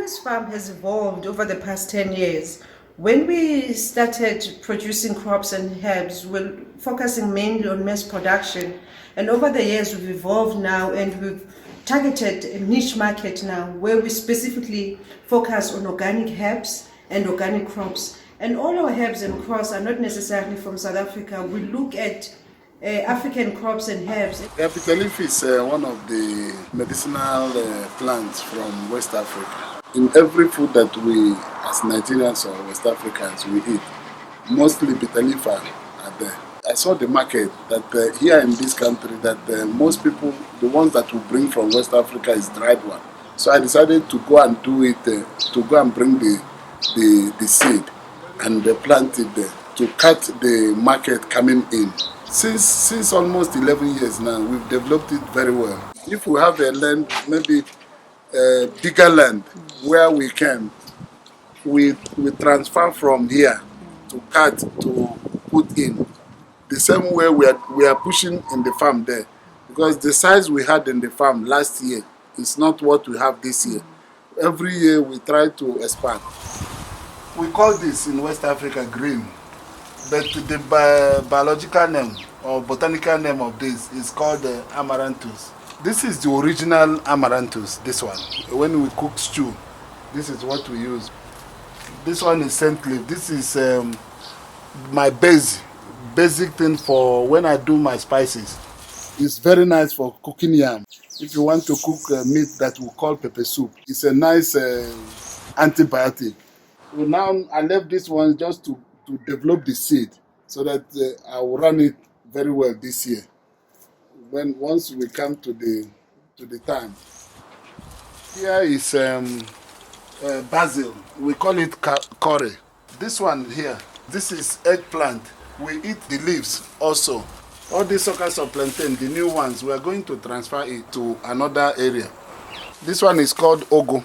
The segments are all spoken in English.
Wiz Farm has evolved over the past 10 years. When we started producing crops and herbs, we're focusing mainly on mass production. And over the years, we've evolved now and we've targeted a niche market now where we specifically focus on organic herbs and organic crops. And all our herbs and crops are not necessarily from South Africa. We look at African crops and herbs. Yeah, bitter leaf is one of the medicinal plants from West Africa. In every food that we, as Nigerians or West Africans, we eat, mostly bitter leaf are there. I saw the market that here in this country that most people, the ones that we bring from West Africa is dried one. So I decided to go and do it, to go and bring the seed and plant it there to cut the market coming in. Since almost 11 years now, we've developed it very well. If we have a land, maybe bigger land where we can, we transfer from here to cut to put in. The same way we are pushing in the farm there, because the size we had in the farm last year is not what we have this year. Every year we try to expand. We call this in West Africa green, but the biological name or botanical name of this is called amaranthus. This is the original amaranthus, this one. When we cook stew, this is what we use. This one is scent leaf. This is my basic thing for when I do my spices. It's very nice for cooking yam. If you want to cook meat that we call pepper soup, it's a nice antibiotic. So now I left this one just to develop the seed so that I will run it very well this year. Once we come to the time. Here is basil. We call it curry. This one here, this is eggplant. We eat the leaves also. All these suckers of plantain, the new ones, we are going to transfer it to another area. This one is called ogo.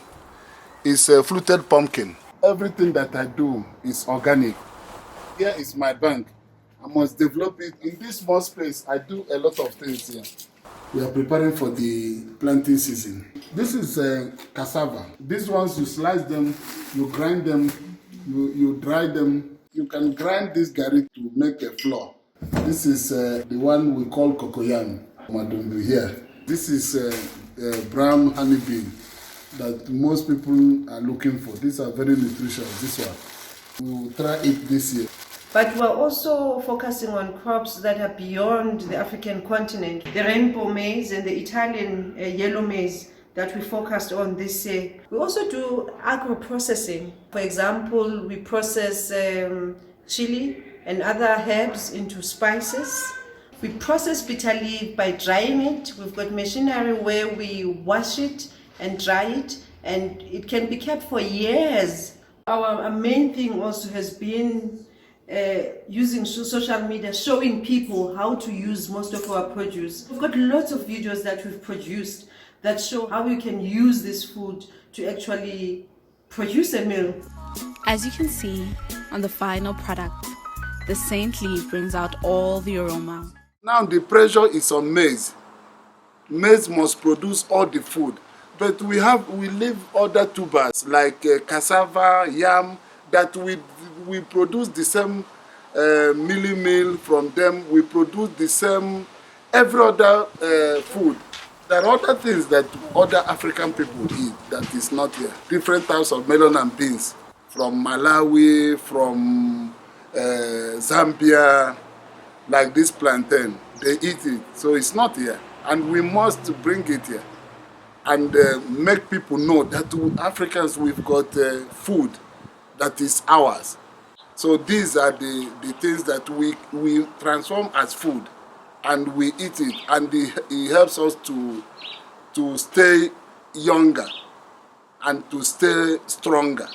It's a fluted pumpkin. Everything that I do is organic. Here is my bank. I must develop it. In this small space, I do a lot of things here. We are preparing for the planting season. This is cassava. These ones, you slice them, you grind them, you dry them. You can grind this garri to make a flour. This is the one we call cocoyam, madumbu here. This is brown honeybee that most people are looking for. These are very nutritious, this one. We will try it this year. But we're also focusing on crops that are beyond the African continent. The rainbow maize and the Italian yellow maize that we focused on this year. We also do agroprocessing. For example, we process chili and other herbs into spices. We process bitter leaf by drying it. We've got machinery where we wash it and dry it, and it can be kept for years. Our main thing also has been using social media, showing people how to use most of our produce. We've got lots of videos that we've produced that show how you can use this food to actually produce a meal. As you can see on the final product, the saint leaf brings out all the aroma. Now the pressure is on maize. Maize must produce all the food. But we leave other tubers like cassava, yam, that we produce the same milling meal from them. We produce the same every other food. There are other things that other African people eat that is not here. Different types of melon and beans from Malawi, from Zambia, like this plantain. They eat it, so it's not here. And we must bring it here and make people know that Africans, we've got food that is ours. So these are the things that we transform as food and we eat it, and it helps us to stay younger and to stay stronger.